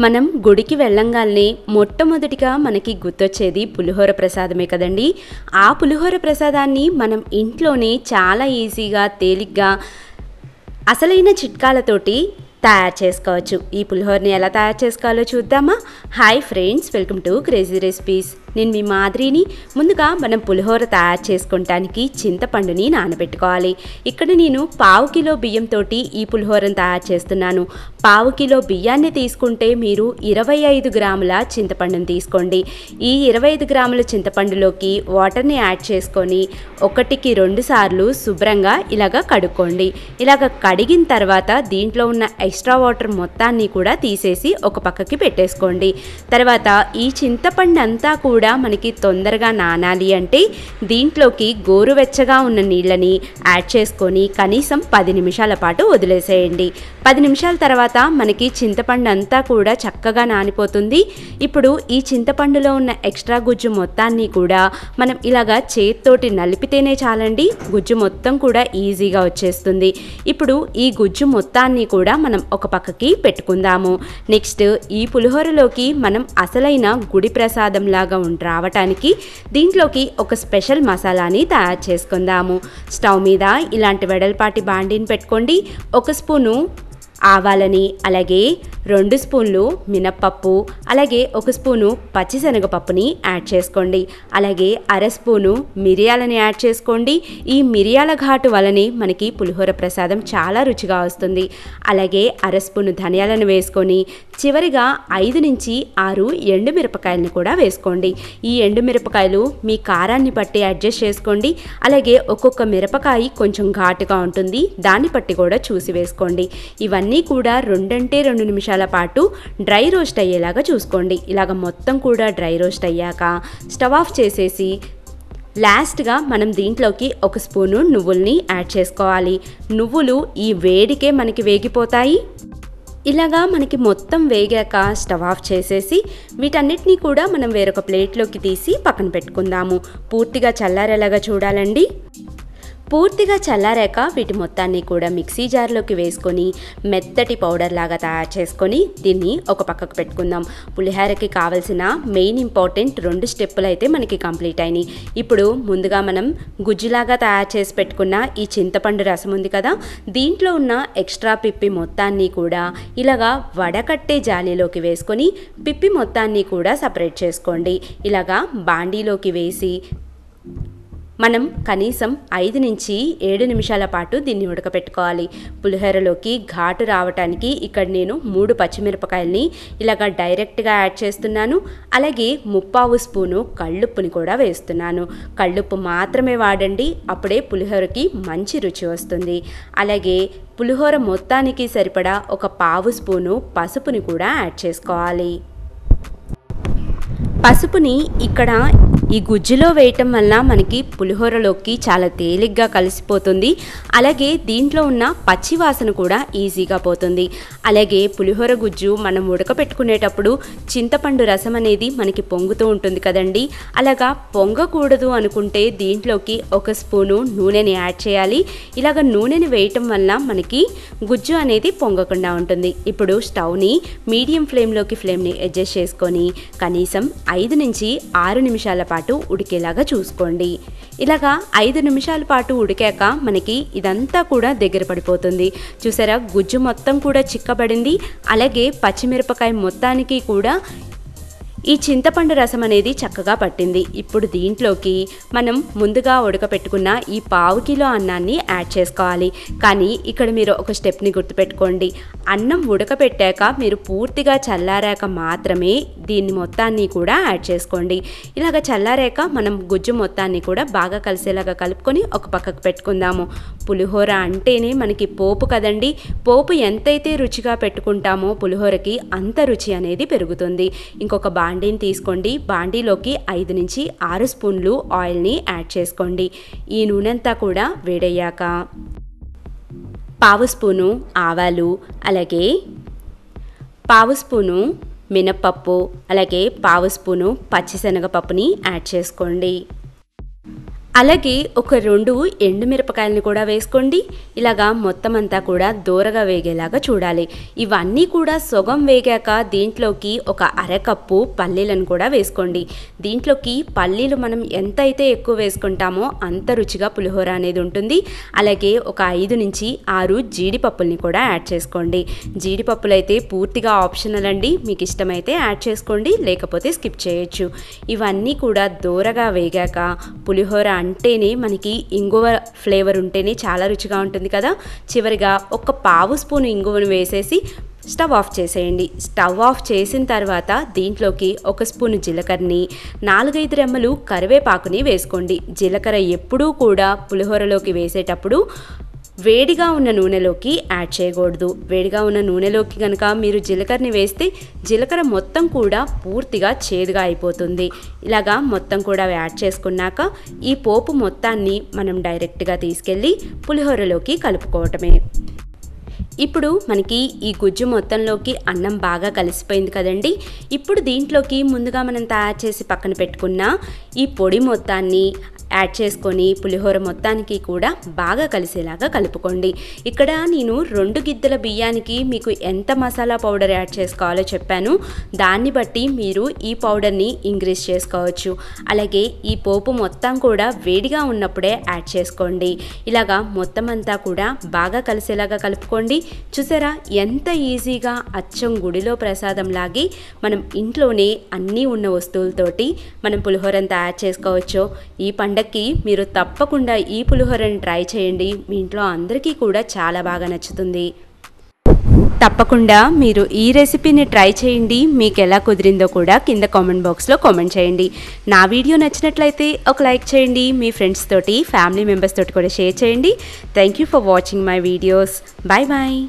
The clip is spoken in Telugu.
మనం గుడికి వెళ్ళంగానే మొట్టమొదటిగా మనకి గుర్తొచ్చేది పులిహోర ప్రసాదమే కదండి. ఆ పులిహోర ప్రసాదాన్ని మనం ఇంట్లోనే చాలా ఈజీగా, తేలిగ్గా అసలైన చిట్కాలతోటి తయారు చేసుకోవచ్చు. ఈ పులిహోరని ఎలా తయారు చేసుకోవాలో చూద్దామా? Hi friends, welcome to crazy recipes. నేను మీ మాదిరిని. ముందుగా మనం పులిహోర తయారు చేసుకోవటానికి చింతపండుని నానబెట్టుకోవాలి. ఇక్కడ నేను 1/2 కిలో బియ్యంతో ఈ పులిహోరను తయారు చేస్తున్నాను. 1/2 కిలో బియ్యాన్ని తీసుకుంటే మీరు 25 గ్రాముల చింతపండుని తీసుకోండి. ఈ 25 గ్రాముల చింతపండులోకి వాటర్ని యాడ్ చేసుకొని 1కి 2 సార్లు శుభ్రంగా ఇలాగ కడుక్కోండి. ఇలాగ కడిగిన తర్వాత దీంట్లో ఉన్న ఎక్స్ట్రా వాటర్ మొత్తాన్ని కూడా తీసేసి ఒక పక్కకి పెట్టేసుకోండి. తర్వాత ఈ చింతపండు అంతా కూడా మనకి తొందరగా నానాలి అంటే దీంట్లోకి గోరువెచ్చగా ఉన్న నీళ్ళని యాడ్ చేసుకొని కనీసం 10 నిమిషాల పాటు వదిలేసేయండి. 10 నిమిషాల తర్వాత మనకి చింతపండు అంతా కూడా చక్కగా నానిపోతుంది. ఇప్పుడు ఈ చింతపండులో ఉన్న ఎక్స్ట్రా గుజ్జు మొత్తాన్ని కూడా మనం ఇలాగా చేత్తోటి నలిపితేనే చాలండి, గుజ్జు మొత్తం కూడా ఈజీగా వచ్చేస్తుంది. ఇప్పుడు ఈ గుజ్జు మొత్తాన్ని కూడా మనం ఒక పక్కకి పెట్టుకుందాము. నెక్స్ట్ ఈ పులిహోరలోకి మనం అసలైన గుడి ప్రసాదం లాగా రావటానికి దీంట్లోకి ఒక స్పెషల్ మసాలాని తయారు చేసుకుందాము. స్టవ్ మీద ఇలాంటి వెడల్పాటి బాండీని పెట్టుకోండి. 1 స్పూను ఆవాలని, అలాగే 2 స్పూన్లు మినప్పప్పు, అలాగే 1 స్పూను పచ్చిశనగపప్పుని యాడ్ చేసుకోండి. అలాగే 1/2 స్పూను మిరియాలని యాడ్ చేసుకోండి. ఈ మిరియాల ఘాటు వలనే మనకి పులిహోర ప్రసాదం చాలా రుచిగా వస్తుంది. అలాగే 1/2 స్పూను ధనియాలను వేసుకొని చివరిగా 5 నుంచి 6 ఎండుమిరపకాయలను కూడా వేసుకోండి. ఈ ఎండుమిరపకాయలు మీ కారాన్ని బట్టి అడ్జస్ట్ చేసుకోండి. అలాగే ఒక్కొక్క మిరపకాయ కొంచెం ఘాటుగా ఉంటుంది, దాన్ని బట్టి కూడా చూసి వేసుకోండి. ఇవన్నీ కూడా 2 నిమిషాల పాటు డ్రై రోస్ట్ అయ్యేలాగా చూసుకోండి. ఇలాగ మొత్తం కూడా డ్రై రోస్ట్ అయ్యాక స్టవ్ ఆఫ్ చేసేసి లాస్ట్గా మనం దీంట్లోకి 1 స్పూను నువ్వుల్ని యాడ్ చేసుకోవాలి. నువ్వులు ఈ వేడికే మనకి వేగిపోతాయి. ఇలాగా మనకి మొత్తం వేగాక స్టవ్ ఆఫ్ చేసేసి వీటన్నిటినీ కూడా మనం వేరొక ప్లేట్లోకి తీసి పక్కన పెట్టుకుందాము. పూర్తిగా చల్లారేలాగా చూడాలండి. పూర్తిగా చల్లారాక వీటి మొత్తాన్ని కూడా మిక్సీ జార్లోకి వేసుకొని మెత్తటి పౌడర్ లాగా తయారు చేసుకొని దీన్ని ఒక పక్కకు పెట్టుకుందాం. పులిహోరకి కావాల్సిన మెయిన్ ఇంపార్టెంట్ 2 స్టెప్పులు అయితే మనకి కంప్లీట్ అయినాయి. ఇప్పుడు ముందుగా మనం గుజ్జులాగా తయారు చేసి పెట్టుకున్న ఈ చింతపండు రసం ఉంది కదా, దీంట్లో ఉన్న ఎక్స్ట్రా పిప్పి మొత్తాన్ని కూడా ఇలాగా వడకట్టే జాలీలోకి వేసుకొని పిప్పి మొత్తాన్ని కూడా సపరేట్ చేసుకోండి. ఇలాగా బాండీలోకి వేసి మనం కనీసం 5 నుంచి 7 నిమిషాల పాటు దీన్ని ఉడకపెట్టుకోవాలి. పులిహోరలోకి ఘాటు రావటానికి ఇక్కడ నేను 3 పచ్చిమిరపకాయలని ఇలాగ డైరెక్ట్గా యాడ్ చేస్తున్నాను. అలాగే 1/4 స్పూను కళ్ళుప్పుని కూడా వేస్తున్నాను. కళ్ళుప్పు మాత్రమే వాడండి, అప్పుడే పులిహోరకి మంచి రుచి వస్తుంది. అలాగే పులిహోర మొత్తానికి సరిపడా 1/4 స్పూను పసుపుని కూడా యాడ్ చేసుకోవాలి. పసుపుని ఇక్కడ ఈ గుజ్జులో వేయటం వల్ల మనకి పులిహోరలోకి చాలా తేలిగ్గా కలిసిపోతుంది. అలాగే దీంట్లో ఉన్న పచ్చి వాసన కూడా ఈజీగా పోతుంది. అలాగే పులిహోర గుజ్జు మనం ఉడకపెట్టుకునేటప్పుడు చింతపండు రసం అనేది మనకి పొంగుతూ ఉంటుంది కదండి. అలాగా పొంగకూడదు అనుకుంటే దీంట్లోకి 1 స్పూను నూనెని యాడ్ చేయాలి. ఇలాగ నూనెని వేయటం వల్ల మనకి గుజ్జు అనేది పొంగకుండా ఉంటుంది. ఇప్పుడు స్టవ్ని మీడియం ఫ్లేమ్ని అడ్జస్ట్ చేసుకొని కనీసం 5 నుంచి 6 నిమిషాల పాటు ఉడికేలాగా చూసుకోండి. ఇలాగా 5 నిమిషాల పాటు ఉడికాక మనకి ఇదంతా కూడా దగ్గర పడిపోతుంది. చూసారా, గుజ్జు మొత్తం కూడా చిక్కబడింది. అలాగే పచ్చిమిరపకాయ మొత్తానికి కూడా ఈ చింతపండు రసం అనేది చక్కగా పట్టింది. ఇప్పుడు దీంట్లోకి మనం ముందుగా ఉడకపెట్టుకున్న ఈ 1/2 కిలో అన్నాన్ని యాడ్ చేసుకోవాలి. కానీ ఇక్కడ మీరు ఒక స్టెప్ని గుర్తుపెట్టుకోండి. అన్నం ఉడకపెట్టాక మీరు పూర్తిగా చల్లారాక మాత్రమే దీన్ని మొత్తాన్ని కూడా యాడ్ చేసుకోండి. ఇలాగ చల్లారాక మనం గుజ్జు మొత్తాన్ని కూడా బాగా కలిసేలాగా కలుపుకొని ఒక పక్కకు పెట్టుకుందాము. పులిహోర అంటేనే మనకి పోపు కదండి. పోపు ఎంతైతే రుచిగా పెట్టుకుంటామో పులిహోరకి అంత రుచి అనేది పెరుగుతుంది. ఇంకొక బాండీని తీసుకోండి. బాండీలోకి 5 నుంచి 6 స్పూన్లు ఆయిల్ని యాడ్ చేసుకోండి. ఈ నూనెంతా కూడా వేడయ్యాక 1/2 స్పూను ఆవాలు, అలాగే 1/2 స్పూను మినప్పప్పు, అలాగే 1/2 స్పూను పచ్చిశనగపప్పుని యాడ్ చేసుకోండి. అలాగే ఒక 2 ఎండుమిరపకాయలను కూడా వేసుకోండి. ఇలాగా మొత్తం అంతా కూడా దోరగా వేగేలాగా చూడాలి. ఇవన్నీ కూడా సగం వేగాక దీంట్లోకి ఒక అరకప్పు పల్లీలను కూడా వేసుకోండి. దీంట్లోకి పల్లీలు మనం ఎంతైతే ఎక్కువ వేసుకుంటామో అంత రుచిగా పులిహోర అనేది ఉంటుంది. అలాగే ఒక 5 నుంచి 6 జీడిపప్పుల్ని కూడా యాడ్ చేసుకోండి. జీడిపప్పులు అయితే పూర్తిగా ఆప్షనల్ అండి, మీకు ఇష్టమైతే యాడ్ చేసుకోండి, లేకపోతే స్కిప్ చేయొచ్చు. ఇవన్నీ కూడా దోరగా వేగాక పులిహోర అంటేనే మనకి ఇంగువ ఫ్లేవర్ ఉంటేనే చాలా రుచిగా ఉంటుంది కదా. చివరిగా ఒక పావు స్పూన్ ఇంగువను వేసేసి స్టవ్ ఆఫ్ చేసేయండి. స్టవ్ ఆఫ్ చేసిన తర్వాత దీంట్లోకి ఒక స్పూన్ జీలకర్రని, 4-5 రెమ్మలు కరివేపాకుని వేసుకోండి. జీలకర్ర ఎప్పుడూ కూడా పులిహోరలోకి వేసేటప్పుడు వేడిగా ఉన్న నూనెలోకి యాడ్ చేయకూడదు. వేడిగా ఉన్న నూనెలోకి కనుక మీరు జీలకర్రని వేస్తే జీలకర్ర మొత్తం కూడా పూర్తిగా చేదుగా అయిపోతుంది. ఇలాగా మొత్తం కూడా యాడ్ చేసుకున్నాక ఈ పోపు మొత్తాన్ని మనం డైరెక్ట్గా తీసుకెళ్ళి పులిహోరలోకి కలుపుకోవటమే. ఇప్పుడు మనకి ఈ గుజ్జు మొత్తంలోకి అన్నం బాగా కలిసిపోయింది కదండి. ఇప్పుడు దీంట్లోకి ముందుగా మనం తయారు చేసి పక్కన పెట్టుకున్న ఈ పొడి మొత్తాన్ని యాడ్ చేసుకొని పులిహోర మొత్తానికి కూడా బాగా కలిసేలాగా కలుపుకోండి. ఇక్కడ నేను 2 గిద్దల బియ్యానికి మీకు ఎంత మసాలా పౌడర్ యాడ్ చేసుకోవాలో చెప్పాను. దాన్ని బట్టి మీరు ఈ పౌడర్ని ఇంక్రీజ్ చేసుకోవచ్చు. అలాగే ఈ పోపు మొత్తం కూడా వేడిగా ఉన్నప్పుడే యాడ్ చేసుకోండి. ఇలాగా మొత్తం అంతా కూడా బాగా కలిసేలాగా కలుపుకోండి. చూసారా ఎంత ఈజీగా అచ్చం గుడిలో ప్రసాదం లాగే మనం ఇంట్లోనే అన్నీ ఉన్న వస్తువులతోటి మనం పులిహోరను తయారు చేసుకోవచ్చు. ఈ పండగకి మీరు తప్పకుండా ఈ పులిహోరని ట్రై చేయండి. మీ ఇంట్లో అందరికీ కూడా చాలా బాగా నచ్చుతుంది. తప్పకుండా మీరు ఈ రెసిపీని ట్రై చేయండి. మీకు ఎలా కుదిరిందో కూడా కింద కామెంట్ బాక్స్లో కామెంట్ చేయండి. నా వీడియో నచ్చినట్లయితే ఒక లైక్ చేయండి. మీ ఫ్రెండ్స్ తోటి, ఫ్యామిలీ మెంబర్స్ తోటి కూడా షేర్ చేయండి. Thank you for watching my videos. Bye bye.